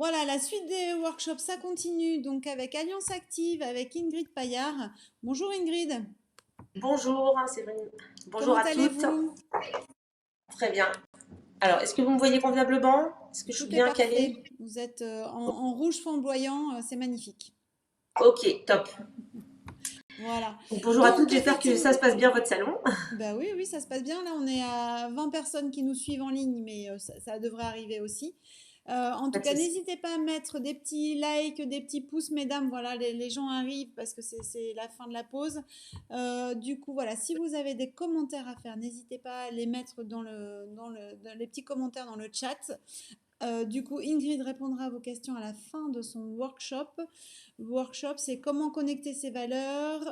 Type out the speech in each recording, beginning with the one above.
Voilà, la suite des workshops, ça continue donc avec Alliance Active, avec Ingrid Paillard. Bonjour Ingrid, Bonjour, hein, Séverine. Bonjour comment à toutes. allez-vous? Très bien. Alors, est-ce que vous me voyez convenablement? Est-ce que je suis Tout est bien calée? parfait. Vous êtes en rouge flamboyant, c'est magnifique. Ok, top. Voilà. Donc, bonjour à toutes, Donc j'espère que ça effectivement, se passe bien votre salon. bah oui, oui, ça se passe bien. Là, on est à 20 personnes qui nous suivent en ligne, mais ça devrait arriver aussi. En tout Pas de cas, souci. n'hésitez pas à mettre des petits likes, des petits pouces, mesdames. Voilà, les gens arrivent parce que c'est la fin de la pause. Du coup, voilà, si vous avez des commentaires à faire, n'hésitez pas à les mettre dans les petits commentaires dans le chat. Du coup, Ingrid répondra à vos questions à la fin de son workshop. Workshop, c'est comment connecter ses valeurs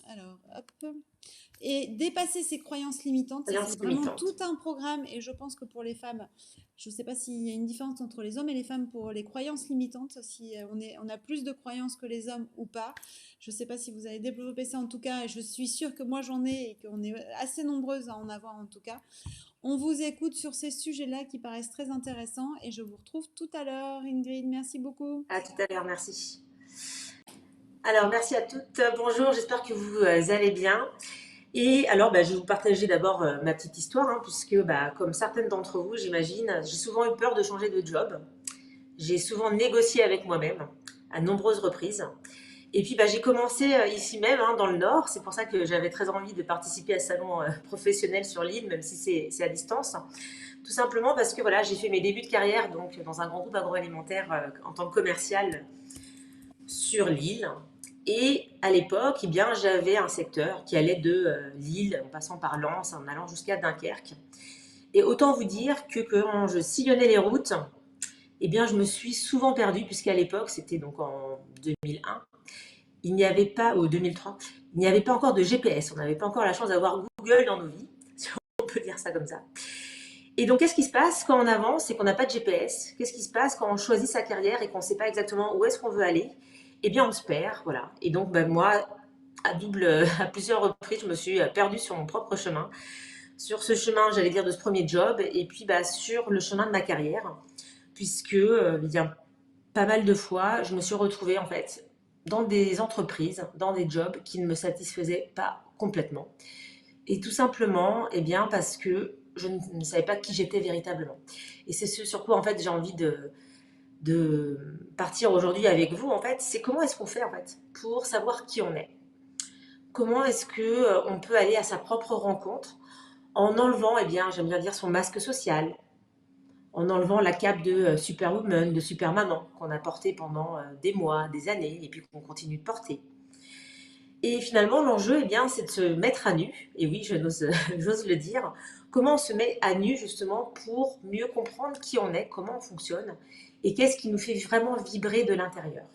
alors, hop. Et dépasser ses croyances limitantes, ça c'est Alliance vraiment tout limitante. un programme. Et je pense que pour les femmes, je ne sais pas s'il y a une différence entre les hommes et les femmes pour les croyances limitantes, si on a plus de croyances que les hommes ou pas. Je ne sais pas si vous avez développé ça en tout cas. Et je suis sûre que moi j'en ai et qu'on est assez nombreuses à en avoir en tout cas. On vous écoute sur ces sujets-là qui paraissent très intéressants et je vous retrouve tout à l'heure, Ingrid. Merci beaucoup. À tout à l'heure, merci. Alors, merci à toutes. Bonjour, j'espère que vous allez bien. Et alors, je vais vous partager d'abord ma petite histoire, hein, puisque, comme certaines d'entre vous, j'imagine, j'ai souvent eu peur de changer de job. J'ai souvent négocié avec moi-même à nombreuses reprises. Et puis j'ai commencé ici même, hein, dans le Nord. C'est pour ça que j'avais très envie de participer à ce salon professionnel sur l'île, même si c'est à distance. Tout simplement parce que voilà, j'ai fait mes débuts de carrière donc, dans un grand groupe agroalimentaire en tant que commercial sur l'île. Et à l'époque, eh bien, j'avais un secteur qui allait de Lille, en passant par Lens, en allant jusqu'à Dunkerque. Et autant vous dire que quand je sillonnais les routes, eh bien, je me suis souvent perdue, puisqu'à l'époque, c'était donc en 2001, il n'y avait pas, au 2003, il n'y avait pas encore de GPS. On n'avait pas encore la chance d'avoir Google dans nos vies, si on peut dire ça comme ça. Et donc, qu'est-ce qui se passe quand on avance et qu'on n'a pas de GPS? Qu'est-ce qui se passe quand on choisit sa carrière et qu'on ne sait pas exactement où est-ce qu'on veut aller? Eh bien, on se perd, voilà. Et donc, moi, à plusieurs reprises, je me suis perdue sur mon propre chemin. Sur ce chemin, j'allais dire, de ce premier job, et puis sur le chemin de ma carrière, puisque il y a pas mal de fois, je me suis retrouvée en fait dans des entreprises, dans des jobs qui ne me satisfaisaient pas complètement. Et tout simplement, eh bien, parce que je ne savais pas qui j'étais véritablement. Et c'est ce sur quoi en fait j'ai envie de partir aujourd'hui avec vous. En fait, c'est comment est-ce qu'on fait en fait pour savoir qui on est. Comment est-ce que on peut aller à sa propre rencontre en enlevant, eh bien, j'aime bien dire son masque social, en enlevant la cape de superwoman, de supermaman qu'on a portée pendant des mois, des années, et puis qu'on continue de porter. Et finalement, l'enjeu, eh bien, c'est de se mettre à nu. Et oui, j'ose le dire. Comment on se met à nu justement pour mieux comprendre qui on est, comment on fonctionne, et qu'est-ce qui nous fait vraiment vibrer de l'intérieur.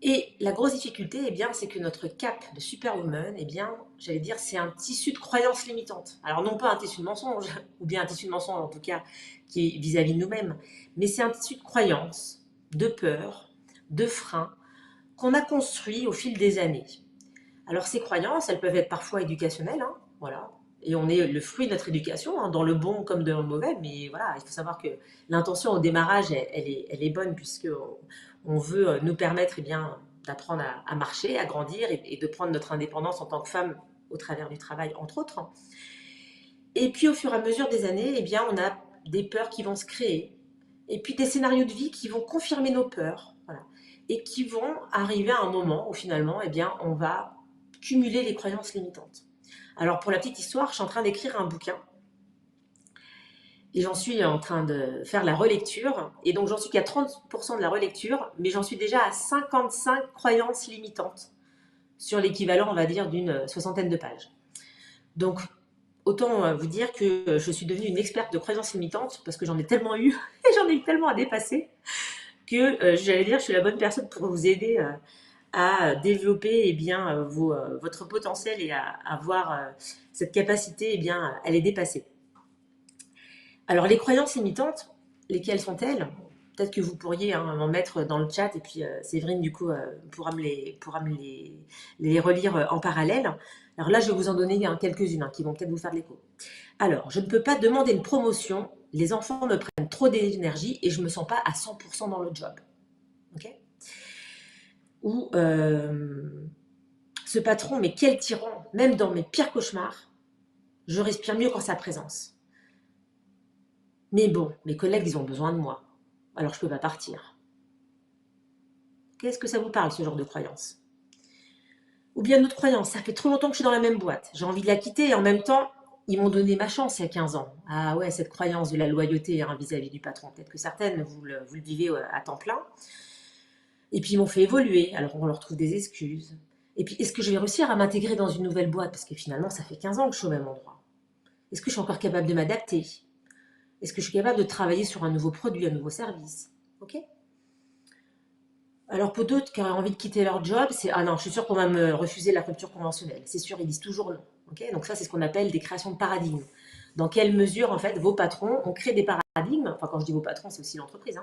Et la grosse difficulté, eh bien, c'est que notre cap de superwoman, eh bien, j'allais dire, c'est un tissu de croyances limitantes. Alors non pas un tissu de mensonges, ou bien un tissu de mensonges en tout cas, qui est vis-à-vis de nous-mêmes, mais c'est un tissu de croyances, de peurs, de freins, qu'on a construit au fil des années. Alors ces croyances, elles peuvent être parfois éducationnelles, hein, voilà. Et on est le fruit de notre éducation, hein, dans le bon comme dans le mauvais, mais voilà, il faut savoir que l'intention au démarrage, elle est bonne, puisque on veut nous permettre eh bien, d'apprendre à marcher, à grandir et de prendre notre indépendance en tant que femme au travers du travail, entre autres. Et puis au fur et à mesure des années, eh bien, on a des peurs qui vont se créer, et puis des scénarios de vie qui vont confirmer nos peurs, voilà, et qui vont arriver à un moment où finalement, eh bien, on va cumuler les croyances limitantes. Alors pour la petite histoire, je suis en train d'écrire un bouquin et j'en suis en train de faire la relecture. Et donc j'en suis qu'à 30% de la relecture, mais j'en suis déjà à 55 croyances limitantes sur l'équivalent, on va dire, d'une soixantaine de pages. Donc autant vous dire que je suis devenue une experte de croyances limitantes parce que j'en ai tellement eu et j'en ai eu tellement à dépasser que j'allais dire je suis la bonne personne pour vous aider à développer eh bien, votre potentiel et à avoir cette capacité eh bien, à les dépasser. Alors les croyances limitantes, lesquelles sont-elles? Peut-être que vous pourriez m'en mettre dans le chat et puis Séverine, du coup, pourra me les relire en parallèle. Alors là, je vais vous en donner quelques-unes qui vont peut-être vous faire de l'écho. Alors, je ne peux pas demander une promotion. Les enfants me prennent trop d'énergie et je ne me sens pas à 100% dans le job. Ok. Ou ce patron, mais quel tyran, même dans mes pires cauchemars, je respire mieux qu'en sa présence. Mais bon, mes collègues, ils ont besoin de moi. Alors je ne peux pas partir. Qu'est-ce que ça vous parle, ce genre de croyance? Ou bien notre croyance, ça fait trop longtemps que je suis dans la même boîte. J'ai envie de la quitter et en même temps, ils m'ont donné ma chance il y a 15 ans. Ah ouais, cette croyance de la loyauté vis-à-vis du patron. Peut-être que certaines, vous le vivez à temps plein. Et puis ils m'ont fait évoluer, alors on leur trouve des excuses. Et puis est-ce que je vais réussir à m'intégrer dans une nouvelle boîte? Parce que finalement, ça fait 15 ans que je suis au même endroit. Est-ce que je suis encore capable de m'adapter? Est-ce que je suis capable de travailler sur un nouveau produit, un nouveau service? Ok. Alors pour d'autres qui auraient envie de quitter leur job, c'est ah non, je suis sûre qu'on va me refuser la rupture conventionnelle. C'est sûr, ils disent toujours non. Ok. Donc ça, c'est ce qu'on appelle des créations de paradigmes. Dans quelle mesure, en fait, vos patrons ont créé des paradigmes? Enfin, quand je dis vos patrons, c'est aussi l'entreprise.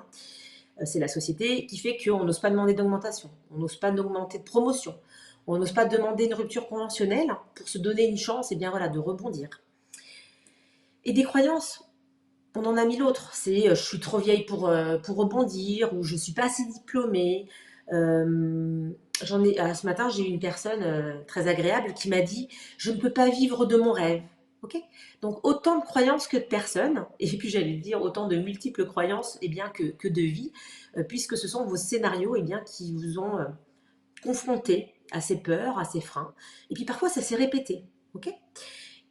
C'est la société qui fait qu'on n'ose pas demander d'augmentation, on n'ose pas demander de promotion, on n'ose pas demander une rupture conventionnelle pour se donner une chance de rebondir. Et des croyances, on en a mis l'autre. C'est je suis trop vieille pour rebondir ou je suis pas assez diplômée. Ce matin, j'ai eu une personne très agréable qui m'a dit je ne peux pas vivre de mon rêve. Ok. Donc autant de croyances que de personnes, et puis j'allais dire autant de multiples croyances que de vie, puisque ce sont vos scénarios qui vous ont confronté à ces peurs, à ces freins. Et puis parfois ça s'est répété. Ok.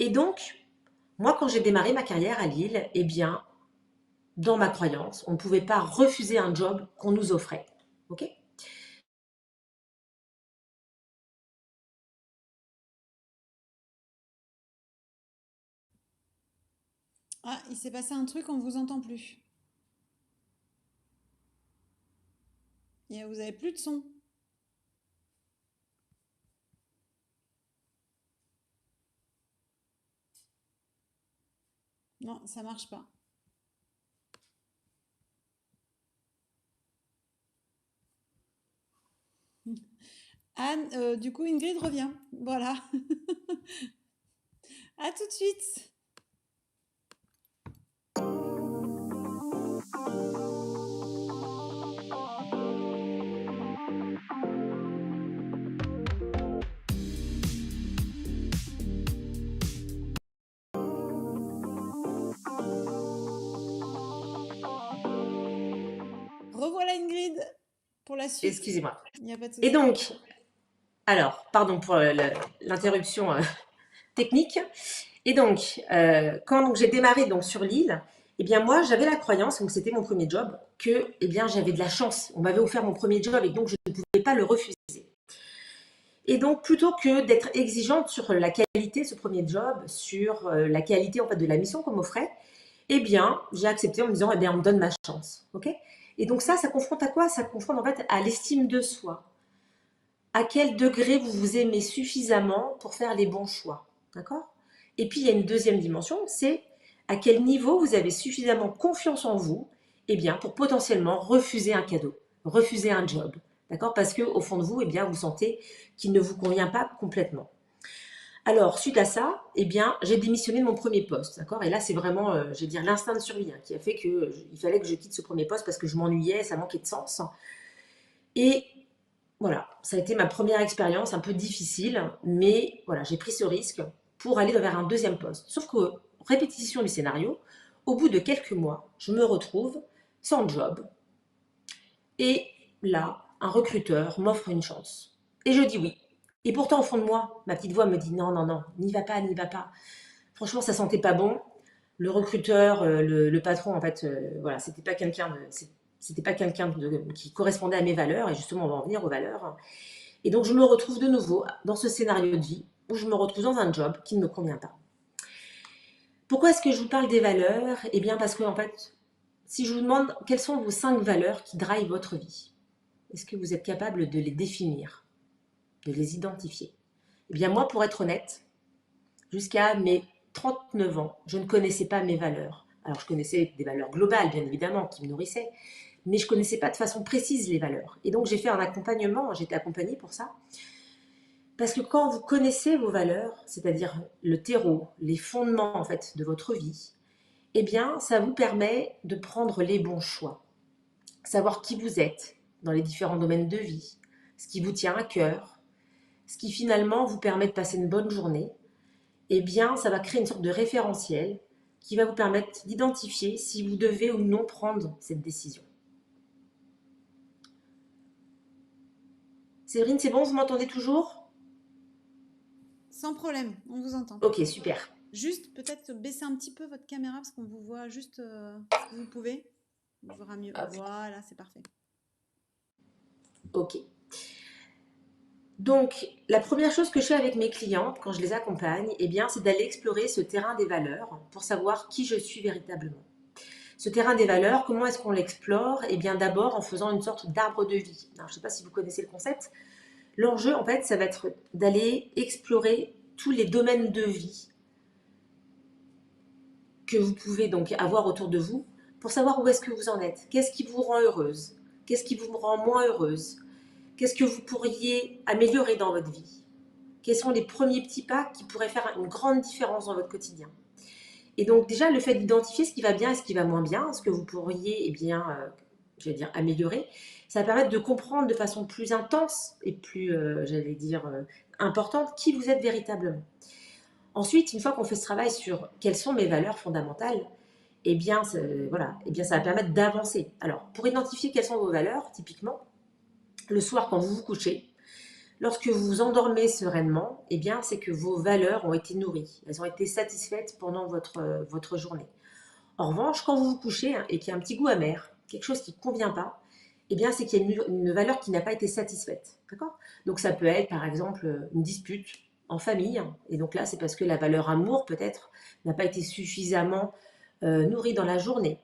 Et donc, moi quand j'ai démarré ma carrière à Lille, dans ma croyance, on ne pouvait pas refuser un job qu'on nous offrait. Ok. Ah, il s'est passé un truc, on vous entend plus. Et vous avez plus de son. Non, ça marche pas. Anne, du coup, Ingrid revient. Voilà. À tout de suite. Revoilà Ingrid pour la suite. Excusez-moi. Il n'y a pas de Et souci. donc, alors, pardon pour l'interruption technique. Et donc, quand j'ai démarré sur Lille, moi, j'avais la croyance, donc c'était mon premier job, que j'avais de la chance. On m'avait offert mon premier job et donc je ne pouvais pas le refuser. Et donc, plutôt que d'être exigeante sur la qualité de ce premier job, sur la qualité de la mission qu'on m'offrait, j'ai accepté en me disant, on me donne ma chance. Ok. Et donc ça confronte à quoi? Ça confronte à l'estime de soi. À quel degré vous vous aimez suffisamment pour faire les bons choix. D'accord. Et puis, il y a une deuxième dimension, c'est à quel niveau vous avez suffisamment confiance en vous pour potentiellement refuser un cadeau, refuser un job. D'accord. Parce qu'au fond de vous, vous sentez qu'il ne vous convient pas complètement. Alors, suite à ça, j'ai démissionné de mon premier poste, d'accord. Et là, c'est vraiment, je vais dire, l'instinct de survie qui a fait qu'il fallait que je quitte ce premier poste parce que je m'ennuyais, ça manquait de sens. Et voilà, ça a été ma première expérience un peu difficile, mais voilà, j'ai pris ce risque pour aller vers un deuxième poste. Sauf que, répétition du scénario, au bout de quelques mois, je me retrouve sans job. Et là, un recruteur m'offre une chance. Et je dis oui. Et pourtant, au fond de moi, ma petite voix me dit non, non, non, n'y va pas, n'y va pas. Franchement, ça sentait pas bon. Le recruteur, le patron, voilà, c'était pas quelqu'un qui correspondait à mes valeurs. Et justement, on va en venir aux valeurs. Et donc, je me retrouve de nouveau dans ce scénario de vie où je me retrouve dans un job qui ne me convient pas. Pourquoi est-ce que je vous parle des valeurs? Eh bien, parce que si je vous demande quelles sont vos 5 valeurs qui drivent votre vie, est-ce que vous êtes capable de les définir, de les identifier? Eh bien, moi, pour être honnête, jusqu'à mes 39 ans, je ne connaissais pas mes valeurs. Alors, je connaissais des valeurs globales, bien évidemment, qui me nourrissaient, mais je ne connaissais pas de façon précise les valeurs. Et donc j'ai fait un accompagnement, j'ai été accompagnée pour ça, parce que quand vous connaissez vos valeurs, c'est-à-dire le terreau, les fondements en fait de votre vie, eh bien ça vous permet de prendre les bons choix, savoir qui vous êtes dans les différents domaines de vie, ce qui vous tient à cœur, ce qui finalement vous permet de passer une bonne journée, eh bien ça va créer une sorte de référentiel qui va vous permettre d'identifier si vous devez ou non prendre cette décision. Séverine, c'est bon, vous m'entendez toujours? Sans problème, on vous entend. Ok, super. Juste peut-être baisser un petit peu votre caméra parce qu'on vous voit juste si vous pouvez. On verra mieux. Hop, Voilà, c'est parfait. ok. Donc, la première chose que je fais avec mes clientes quand je les accompagne, eh bien, c'est d'aller explorer ce terrain des valeurs pour savoir qui je suis véritablement. Ce terrain des valeurs, comment est-ce qu'on l'explore? Eh bien, d'abord en faisant une sorte d'arbre de vie. Alors, je ne sais pas si vous connaissez le concept. L'enjeu, en fait, ça va être d'aller explorer tous les domaines de vie que vous pouvez donc avoir autour de vous pour savoir où est-ce que vous en êtes. Qu'est-ce qui vous rend heureuse? Qu'est-ce qui vous rend moins heureuse? Qu'est-ce que vous pourriez améliorer dans votre vie? Quels sont les premiers petits pas qui pourraient faire une grande différence dans votre quotidien? Et donc déjà, le fait d'identifier ce qui va bien et ce qui va moins bien, ce que vous pourriez, eh bien, j'allais dire, améliorer, ça va permettre de comprendre de façon plus intense et plus, j'allais dire, importante qui vous êtes véritablement. Ensuite, une fois qu'on fait ce travail sur quelles sont mes valeurs fondamentales, eh bien, voilà, eh bien, ça va permettre d'avancer. Alors, pour identifier quelles sont vos valeurs, typiquement, le soir quand vous vous couchez, lorsque vous vous endormez sereinement, eh bien, c'est que vos valeurs ont été nourries, elles ont été satisfaites pendant votre journée. En revanche, quand vous vous couchez et qu'il y a un petit goût amer, quelque chose qui ne convient pas, eh bien, c'est qu'il y a une valeur qui n'a pas été satisfaite. D'accord? Donc, ça peut être, par exemple, une dispute en famille. Et donc là, c'est parce que la valeur amour, peut-être, n'a pas été suffisamment nourrie dans la journée.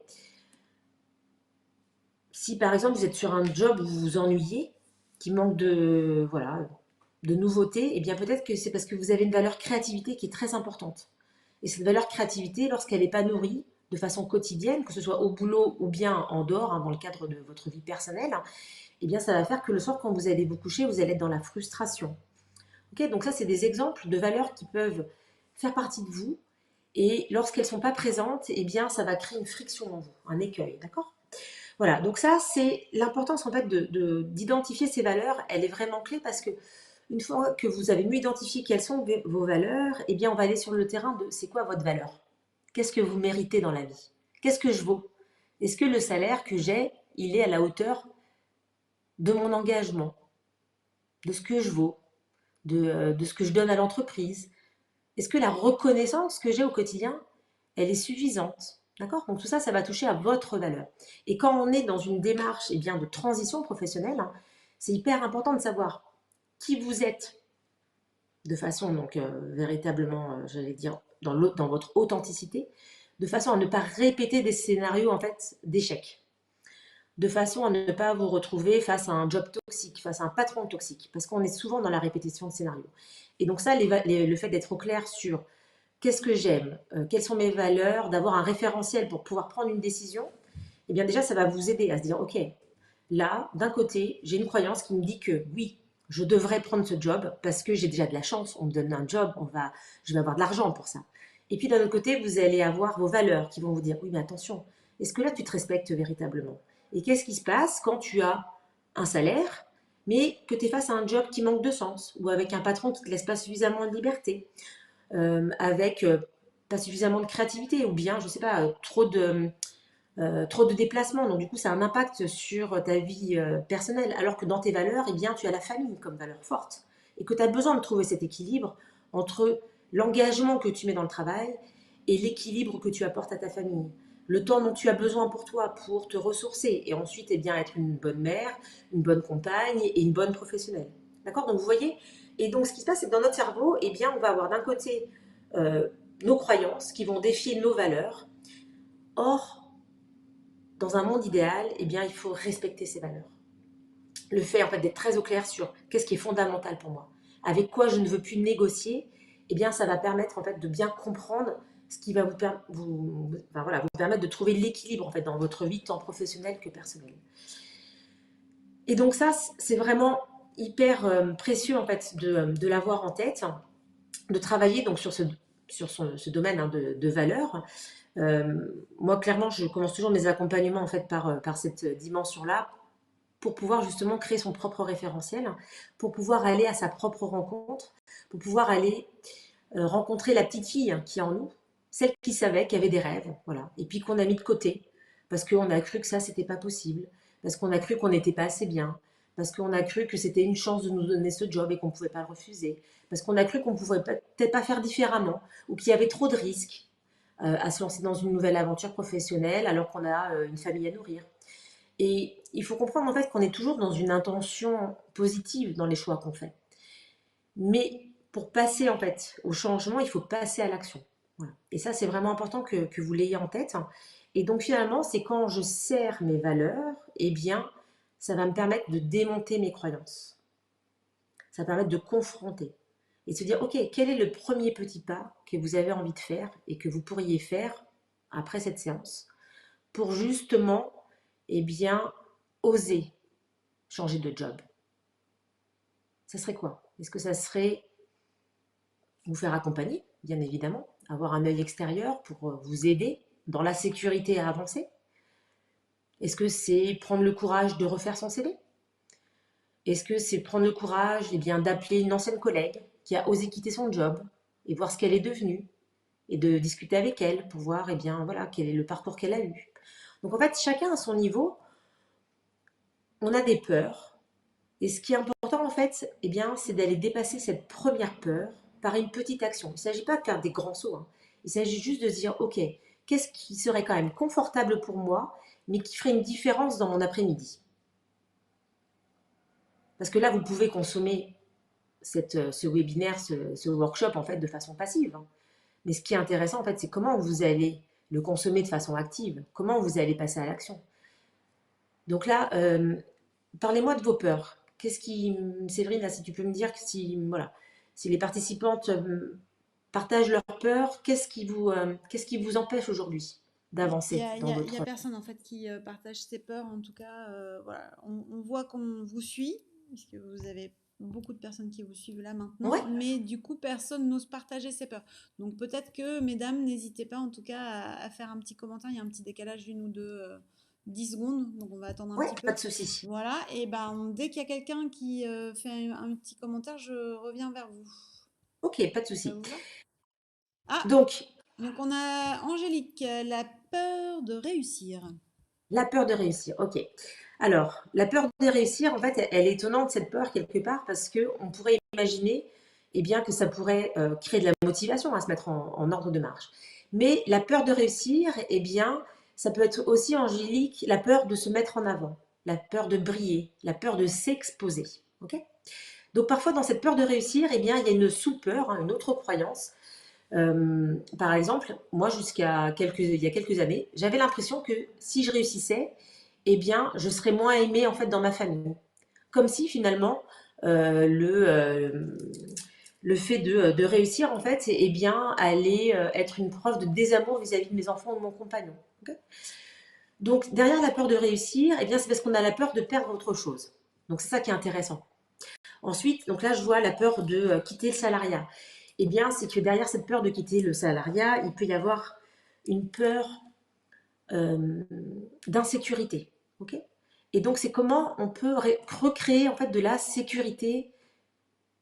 Si, par exemple, vous êtes sur un job où vous vous ennuyez, qui manque de, voilà, de nouveautés, eh bien, peut-être que c'est parce que vous avez une valeur créativité qui est très importante. Et cette valeur créativité, lorsqu'elle n'est pas nourrie de façon quotidienne, que ce soit au boulot ou bien en dehors, hein, dans le cadre de votre vie personnelle, eh bien, ça va faire que le soir, quand vous allez vous coucher, vous allez être dans la frustration. Ok, donc ça, c'est des exemples de valeurs qui peuvent faire partie de vous. Et lorsqu'elles ne sont pas présentes, eh bien, ça va créer une friction en vous, un écueil, d'accord? Voilà, donc ça, c'est l'importance en fait d'identifier ces valeurs. Elle est vraiment clé parce que une fois que vous avez mieux identifié quelles sont vos valeurs, eh bien, on va aller sur le terrain de c'est quoi votre valeur? Qu'est-ce que vous méritez dans la vie? Qu'est-ce que je vaux? Est-ce que le salaire que j'ai, il est à la hauteur de mon engagement, de ce que je vaux, de ce que je donne à l'entreprise? Est-ce que la reconnaissance que j'ai au quotidien, elle est suffisante? D'accord? Donc tout ça, ça va toucher à votre valeur. Et quand on est dans une démarche eh bien, de transition professionnelle, hein, c'est hyper important de savoir qui vous êtes de façon donc véritablement, j'allais dire, dans votre authenticité, de façon à ne pas répéter des scénarios en fait d'échec, de façon à ne pas vous retrouver face à un job toxique, face à un patron toxique, parce qu'on est souvent dans la répétition de scénarios. Et donc ça, le fait d'être au clair sur qu'est-ce que j'aime, quelles sont mes valeurs, d'avoir un référentiel pour pouvoir prendre une décision, eh bien déjà, ça va vous aider à se dire, ok, là, d'un côté, j'ai une croyance qui me dit que oui, je devrais prendre ce job parce que j'ai déjà de la chance, on me donne un job, je vais avoir de l'argent pour ça. Et puis d'un autre côté, vous allez avoir vos valeurs qui vont vous dire, oui, mais attention, est-ce que là, tu te respectes véritablement? Et qu'est-ce qui se passe quand tu as un salaire, mais que tu es face à un job qui manque de sens, ou avec un patron qui ne te laisse pas suffisamment de liberté, avec pas suffisamment de créativité, ou bien, je ne sais pas, trop de déplacements. Donc, du coup, ça a un impact sur ta vie personnelle. Alors que dans tes valeurs, eh bien, tu as la famille comme valeur forte. Et que tu as besoin de trouver cet équilibre entre l'engagement que tu mets dans le travail et l'équilibre que tu apportes à ta famille. Le temps dont tu as besoin pour toi, pour te ressourcer. Et ensuite, eh bien, être une bonne mère, une bonne compagne et une bonne professionnelle. D'accord? Donc, vous voyez. Et donc, ce qui se passe, c'est que dans notre cerveau, eh bien, on va avoir d'un côté nos croyances qui vont défier nos valeurs. Or, dans un monde idéal, eh bien, il faut respecter ses valeurs. Le fait en fait d'être très au clair sur qu'est-ce qui est fondamental pour moi, avec quoi je ne veux plus négocier, eh bien, ça va permettre en fait de bien comprendre ce qui va enfin, voilà, vous permettre de trouver l'équilibre en fait dans votre vie, tant professionnelle que personnelle. Et donc ça, c'est vraiment hyper précieux en fait de l'avoir en tête, de travailler donc ce domaine hein, de valeur. Moi, clairement, je commence toujours mes accompagnements en fait par cette dimension-là pour pouvoir justement créer son propre référentiel, pour pouvoir aller à sa propre rencontre, pour pouvoir aller rencontrer la petite fille qui est en nous, celle qui savait qu'elle avait des rêves, voilà, et puis qu'on a mis de côté parce qu'on a cru que ça c'était pas possible, parce qu'on a cru qu'on n'était pas assez bien, parce qu'on a cru que c'était une chance de nous donner ce job et qu'on ne pouvait pas le refuser, parce qu'on a cru qu'on ne pouvait peut-être pas faire différemment ou qu'il y avait trop de risques à se lancer dans une nouvelle aventure professionnelle alors qu'on a une famille à nourrir. Et il faut comprendre en fait qu'on est toujours dans une intention positive dans les choix qu'on fait. Mais pour passer en fait au changement, il faut passer à l'action. Voilà. Et ça, c'est vraiment important que vous l'ayez en tête. Et donc finalement, c'est quand je sers mes valeurs, eh bien, ça va me permettre de démonter mes croyances. Ça va permettre de confronter et de se dire, ok, quel est le premier petit pas que vous avez envie de faire et que vous pourriez faire après cette séance pour justement, eh bien, oser changer de job. Ça serait quoi? Est-ce que ça serait vous faire accompagner, bien évidemment, avoir un œil extérieur pour vous aider dans la sécurité à avancer? Est-ce que c'est prendre le courage de refaire son CV? Est-ce que c'est prendre le courage eh bien, d'appeler une ancienne collègue qui a osé quitter son job et voir ce qu'elle est devenue et de discuter avec elle pour voir eh bien, voilà, quel est le parcours qu'elle a eu? Donc en fait, chacun à son niveau, on a des peurs. Et ce qui est important en fait, eh bien, c'est d'aller dépasser cette première peur par une petite action. Il ne s'agit pas de faire des grands sauts. Hein. Il s'agit juste de se dire, ok, qu'est-ce qui serait quand même confortable pour moi, mais qui ferait une différence dans mon après-midi? Parce que là, vous pouvez consommer ce webinaire, ce workshop en fait de façon passive. Hein. Mais ce qui est intéressant en fait, c'est comment vous allez le consommer de façon active, comment vous allez passer à l'action. Donc là, parlez-moi de vos peurs. Séverine, là, si tu peux me dire que voilà, si les participantes partagent leurs peurs, qu'est-ce qui vous empêche aujourd'hui Il y d'avancer a, il dans y a- il y a votre... personne en fait qui partage ses peurs. En tout cas, voilà, on voit qu'on vous suit, puisque vous avez beaucoup de personnes qui vous suivent là Ouais, maintenant, mais du coup, personne n'ose partager ses peurs. Donc peut-être que, mesdames, n'hésitez pas en tout cas à faire un petit commentaire. Il y a un petit décalage d'une ou deux, 10 secondes, donc on va attendre un ouais, petit pas peu. de souci. Voilà, et ben dès qu'il y a quelqu'un qui fait un petit commentaire, je reviens vers vous. Ok, pas de Ça souci. vous va? Ah, Donc, donc on a Angélique, la peur de réussir. la peur de réussir, ok. Alors, la peur de réussir, en fait, elle est étonnante, cette peur, quelque part, parce qu'on pourrait imaginer eh bien, que ça pourrait créer de la motivation à se mettre en ordre de marche. Mais la peur de réussir, eh bien, ça peut être aussi, Angélique, la peur de se mettre en avant, la peur de briller, la peur de s'exposer. Ok. Donc, parfois, dans cette peur de réussir, eh bien, il y a une sous-peur, hein, une autre croyance. Par exemple, moi, il y a quelques années, j'avais l'impression que si je réussissais, eh bien, je serais moins aimée en fait dans ma famille. Comme si finalement le fait de réussir en fait, eh bien, allait être une preuve de désamour vis-à-vis de mes enfants ou de mon compagnon. Ok. Donc derrière la peur de réussir, eh bien, c'est parce qu'on a la peur de perdre autre chose. Donc c'est ça qui est intéressant. Ensuite, donc là, je vois la peur de quitter le salariat. Eh bien, c'est que derrière cette peur de quitter le salariat, il peut y avoir une peur euh, d'insécurité. Ok. Et donc, c'est comment on peut recréer en fait de la sécurité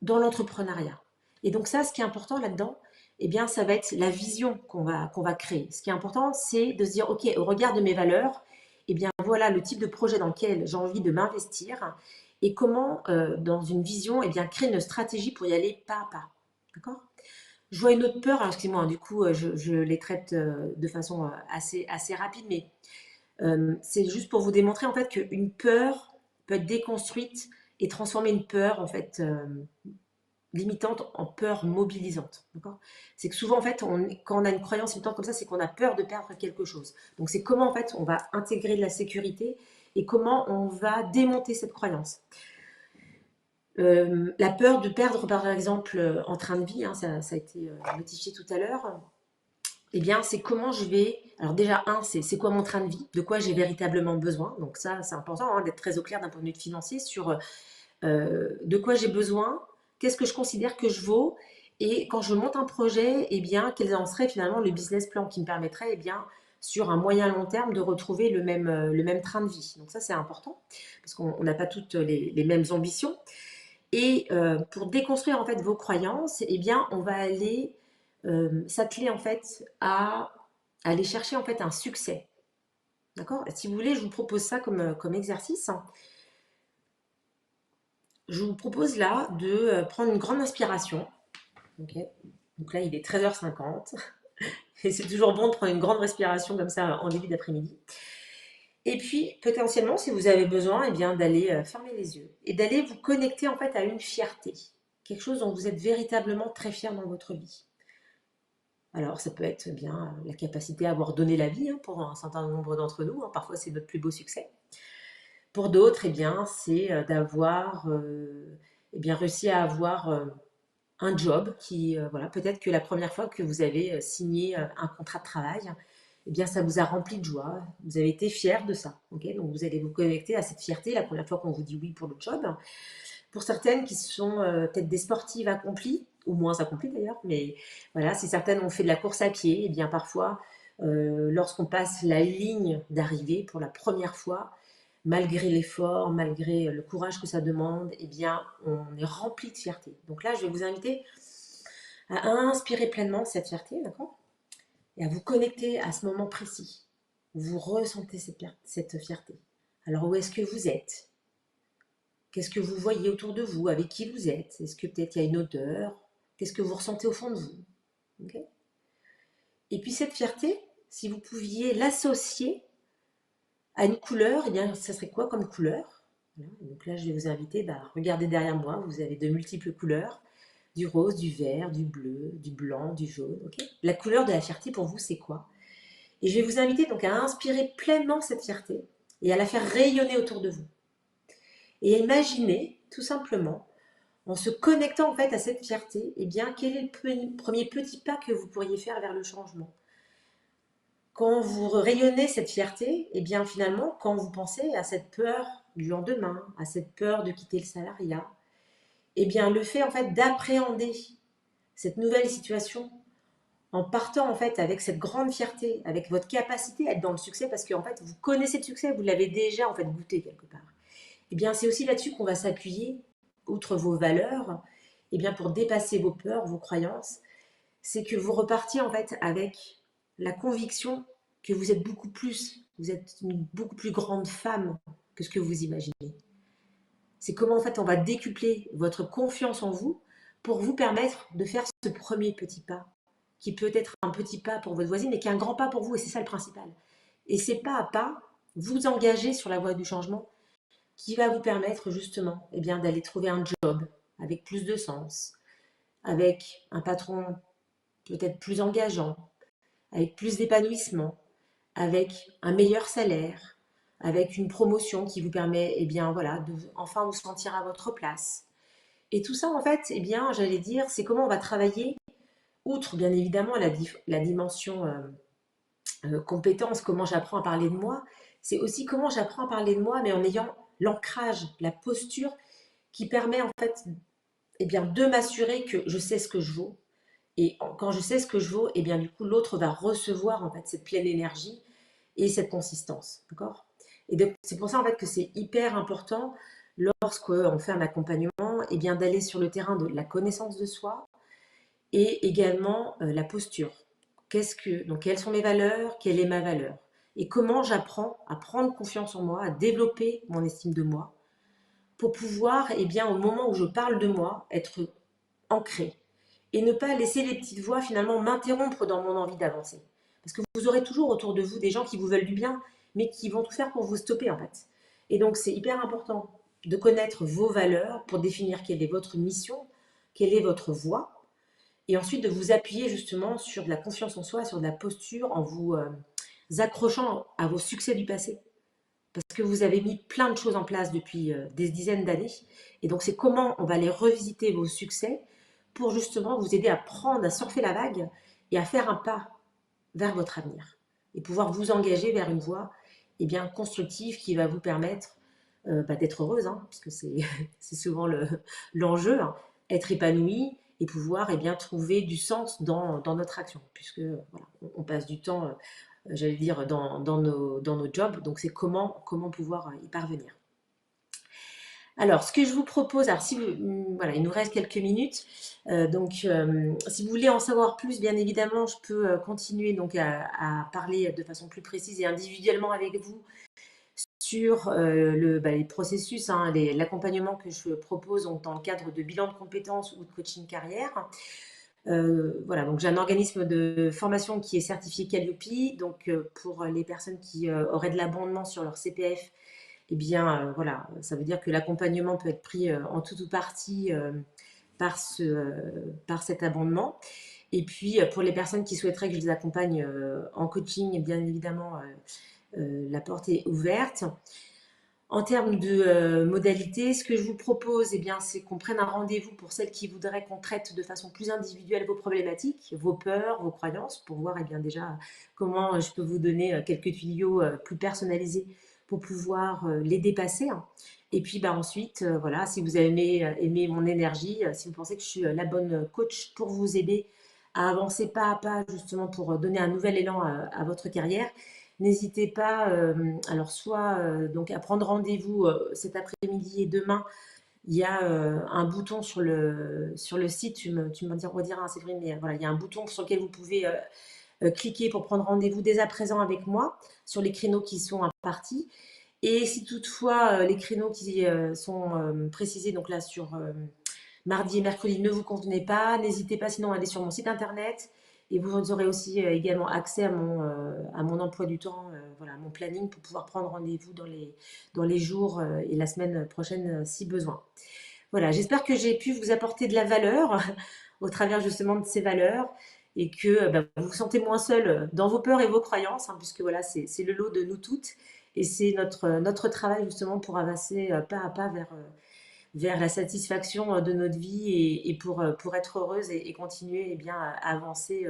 dans l'entrepreneuriat. Et donc ça, ce qui est important là-dedans, eh bien, ça va être la vision qu'on va créer. Ce qui est important, c'est de se dire, OK, au regard de mes valeurs, eh bien, voilà le type de projet dans lequel j'ai envie de m'investir et comment, dans une vision, eh bien, créer une stratégie pour y aller pas à pas. D'accord. Je vois une autre peur, alors excusez-moi, du coup, je les traite de façon assez rapide, mais c'est juste pour vous démontrer en fait qu'une peur peut être déconstruite et transformer une peur en fait limitante en peur mobilisante. C'est que souvent, en fait, quand on a une croyance limitante comme ça, c'est qu'on a peur de perdre quelque chose. Donc, c'est comment, en fait, on va intégrer de la sécurité et comment on va démonter cette croyance. La peur de perdre, par exemple, en train de vie, hein, ça a été notifié tout à l'heure. eh bien, c'est comment je vais. Alors déjà, c'est quoi mon train de vie? De quoi j'ai véritablement besoin? Donc ça, c'est important d'être très au clair d'un point de vue financier sur de quoi j'ai besoin, qu'est-ce que je considère que je vaux, et quand je monte un projet, eh bien, quel en serait finalement le business plan qui me permettrait, eh bien, sur un moyen long terme, de retrouver le même train de vie. Donc ça, c'est important, parce qu'on n'a pas toutes les mêmes ambitions. Et pour déconstruire en fait vos croyances, eh bien, on va aller s'atteler en fait à aller chercher en fait un succès. D'accord? Si vous voulez, je vous propose ça comme exercice. Je vous propose là de prendre une grande inspiration. Ok. Donc là, il est 13h50. Et c'est toujours bon de prendre une grande respiration comme ça en début d'après-midi. Et puis, potentiellement, si vous avez besoin, eh bien, d'aller fermer les yeux et d'aller vous connecter en fait à une fierté. Quelque chose dont vous êtes véritablement très fier dans votre vie. Alors, ça peut être bien la capacité à avoir donné la vie, hein, pour un certain nombre d'entre nous, hein. Parfois, c'est notre plus beau succès. Pour d'autres, eh bien, c'est d'avoir eh bien, réussi à avoir un job qui, voilà, peut-être que la première fois que vous avez signé un contrat de travail, eh bien, ça vous a rempli de joie. Vous avez été fier de ça. Okay, donc, vous allez vous connecter à cette fierté la première fois qu'on vous dit oui pour le job. Pour certaines qui sont peut-être des sportives accomplies, ou moins accomplies d'ailleurs, mais voilà, si certaines ont fait de la course à pied, eh bien, parfois, lorsqu'on passe la ligne d'arrivée pour la première fois, malgré l'effort, malgré le courage que ça demande, eh bien, on est rempli de fierté. Donc là, je vais vous inviter à inspirer pleinement cette fierté, d'accord? Et à vous connecter à ce moment précis où vous ressentez cette fierté. Alors, où est-ce que vous êtes? Qu'est-ce que vous voyez autour de vous? Avec qui vous êtes? Est-ce que peut-être il y a une odeur? Qu'est-ce que vous ressentez au fond de vous? Okay. Et puis cette fierté, si vous pouviez l'associer à une couleur, eh bien, ça serait quoi comme couleur? Voilà. Donc là, je vais vous inviter, regardez derrière moi, vous avez de multiples couleurs, du rose, du vert, du bleu, du blanc, du jaune. Okay, la couleur de la fierté pour vous, c'est quoi? Et je vais vous inviter donc à inspirer pleinement cette fierté et à la faire rayonner autour de vous. Et à imaginer, tout simplement, en se connectant en fait à cette fierté, eh bien, quel est le premier petit pas que vous pourriez faire vers le changement? Quand vous rayonnez cette fierté, eh bien finalement, quand vous pensez à cette peur du lendemain, à cette peur de quitter le salariat, eh bien le fait en fait d'appréhender cette nouvelle situation en partant en fait avec cette grande fierté, avec votre capacité à être dans le succès, parce qu'en fait vous connaissez le succès, vous l'avez déjà en fait goûté quelque part. Eh bien c'est aussi là-dessus qu'on va s'appuyer, outre vos valeurs, eh bien pour dépasser vos peurs, vos croyances, c'est que vous repartiez en fait avec la conviction que vous êtes beaucoup plus, vous êtes une beaucoup plus grande femme que ce que vous imaginez. C'est comment en fait on va décupler votre confiance en vous pour vous permettre de faire ce premier petit pas, qui peut être un petit pas pour votre voisine, mais qui est un grand pas pour vous, et c'est ça le principal. Et c'est pas à pas, vous engager sur la voie du changement qui va vous permettre justement eh bien, d'aller trouver un job avec plus de sens, avec un patron peut-être plus engageant, avec plus d'épanouissement, avec un meilleur salaire, avec une promotion qui vous permet eh bien, voilà, de enfin vous sentir à votre place. Et tout ça, en fait, eh bien, j'allais dire, c'est comment on va travailler, outre bien évidemment la dimension compétence, comment j'apprends à parler de moi, c'est aussi comment j'apprends à parler de moi, mais en ayant l'ancrage, la posture qui permet en fait eh bien, de m'assurer que je sais ce que je vaux. Et quand je sais ce que je vaux, et bien du coup, l'autre va recevoir en fait cette pleine énergie et cette consistance. D'accord? Et donc, c'est pour ça en fait que c'est hyper important lorsqu'on fait un accompagnement, et bien d'aller sur le terrain de la connaissance de soi et également la posture. Donc, quelles sont mes valeurs? Quelle est ma valeur? Et comment j'apprends à prendre confiance en moi, à développer mon estime de moi pour pouvoir, eh bien, au moment où je parle de moi, être ancré et ne pas laisser les petites voix finalement m'interrompre dans mon envie d'avancer. Parce que vous aurez toujours autour de vous des gens qui vous veulent du bien, mais qui vont tout faire pour vous stopper en fait. Et donc c'est hyper important de connaître vos valeurs pour définir quelle est votre mission, quelle est votre voie, et ensuite de vous appuyer justement sur de la confiance en soi, sur de la posture, en vous accrochant à vos succès du passé. Parce que vous avez mis plein de choses en place depuis des dizaines d'années. Et donc, c'est comment on va aller revisiter vos succès pour justement vous aider à prendre, à surfer la vague et à faire un pas vers votre avenir et pouvoir vous engager vers une voie constructive qui va vous permettre d'être heureuse, hein, parce que c'est c'est souvent l'enjeu, hein, être épanoui et pouvoir trouver du sens dans notre action, puisque voilà, on passe du temps, j'allais dire, dans nos jobs, donc c'est comment pouvoir y parvenir. Alors, ce que je vous propose, alors si voilà, il nous reste quelques minutes, si vous voulez en savoir plus, bien évidemment, je peux continuer donc à parler de façon plus précise et individuellement avec vous sur les processus, hein, l'accompagnement que je propose donc, dans le cadre de bilan de compétences ou de coaching carrière. Voilà, donc j'ai un organisme de formation qui est certifié Calliope, donc pour les personnes qui auraient de l'abondement sur leur CPF, voilà, ça veut dire que l'accompagnement peut être pris en tout ou partie par cet abondement. Et puis, pour les personnes qui souhaiteraient que je les accompagne en coaching, bien évidemment, la porte est ouverte. En termes de modalités, ce que je vous propose, c'est qu'on prenne un rendez-vous pour celles qui voudraient qu'on traite de façon plus individuelle vos problématiques, vos peurs, vos croyances, pour voir déjà comment je peux vous donner quelques tuyaux plus personnalisés pour pouvoir les dépasser, hein. Et puis ensuite, voilà, si vous avez aimé mon énergie, si vous pensez que je suis la bonne coach pour vous aider à avancer pas à pas, justement pour donner un nouvel élan à votre carrière, n'hésitez pas, alors soit donc à prendre rendez-vous cet après-midi et demain. Il y a un bouton sur le site, tu me rediras, hein, Séverine, mais voilà, il y a un bouton sur lequel vous pouvez cliquer pour prendre rendez-vous dès à présent avec moi sur les créneaux qui sont impartis. Et si toutefois les créneaux qui sont précisés donc là sur mardi et mercredi ne vous convenaient pas, n'hésitez pas sinon à aller sur mon site internet et vous aurez aussi également accès à mon emploi du temps, voilà, à mon planning pour pouvoir prendre rendez-vous dans les jours et la semaine prochaine si besoin. Voilà, j'espère que j'ai pu vous apporter de la valeur au travers justement de ces valeurs et que vous vous sentez moins seul dans vos peurs et vos croyances, hein, puisque voilà, c'est le lot de nous toutes et c'est notre travail justement pour avancer pas à pas vers la satisfaction de notre vie et pour être heureuse et continuer à avancer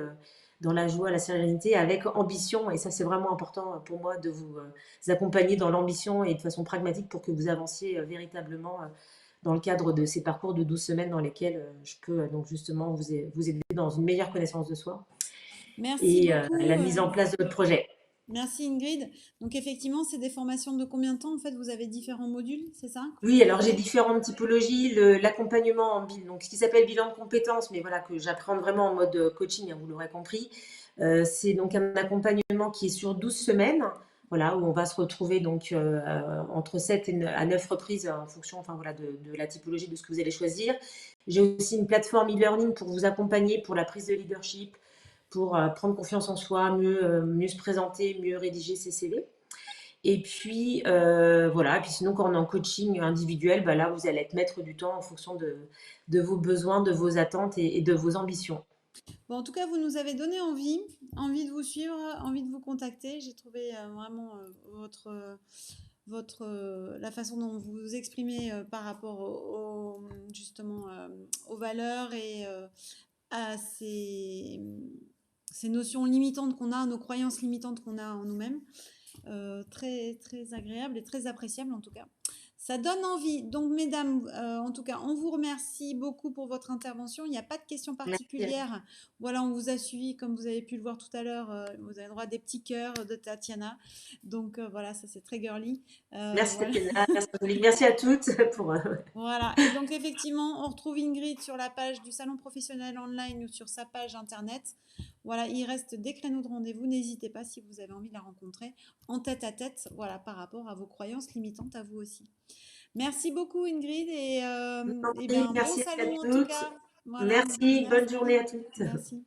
dans la joie, la sérénité, avec ambition. Et ça, c'est vraiment important pour moi de vous accompagner dans l'ambition et de façon pragmatique pour que vous avanciez véritablement dans le cadre de ces parcours de 12 semaines dans lesquels je peux donc justement vous aider dans une meilleure connaissance de soi Merci et beaucoup. la mise en place de votre projet. Merci Ingrid. Donc effectivement, c'est des formations de combien de temps? En fait, vous avez différents modules, c'est ça que vous Oui, alors j'ai proposez? différentes typologies. L'accompagnement donc ce qui s'appelle bilan de compétences, mais voilà, que j'apprends vraiment en mode coaching, hein, vous l'aurez compris. C'est donc un accompagnement qui est sur 12 semaines, voilà, où on va se retrouver donc entre 7 à 9 reprises en fonction enfin, voilà, de la typologie de ce que vous allez choisir. J'ai aussi une plateforme e-learning pour vous accompagner pour la prise de leadership, pour prendre confiance en soi, mieux se présenter, mieux rédiger ses CV. Et puis, voilà. Et puis sinon, quand on est en coaching individuel, là, vous allez être maître du temps en fonction de vos besoins, de vos attentes et de vos ambitions. Bon, en tout cas, vous nous avez donné envie de vous suivre, envie de vous contacter. J'ai trouvé vraiment la façon dont vous vous exprimez par rapport justement aux valeurs et à ces notions limitantes qu'on a, nos croyances limitantes qu'on a en nous-mêmes. Très, très agréable et très appréciable en tout cas. Ça donne envie. Donc, mesdames, en tout cas, on vous remercie beaucoup pour votre intervention. Il n'y a pas de questions Merci. particulières. Voilà, on vous a suivi, comme vous avez pu le voir tout à l'heure. Vous avez le droit à des petits cœurs de Tatiana. Donc, voilà, ça c'est très girly. Merci Voilà. Tatiana, merci Angélique, merci à toutes pour. Voilà. Et donc, effectivement, on retrouve Ingrid sur la page du salon professionnel online ou sur sa page internet. Voilà, il reste des créneaux de rendez-vous. N'hésitez pas si vous avez envie de la rencontrer en tête à tête, voilà, par rapport à vos croyances limitantes à vous aussi. Merci beaucoup, Ingrid, et bien, bon Merci à salon en tout toutes. cas. Voilà, Merci, bonne journée merci. à toutes. Merci.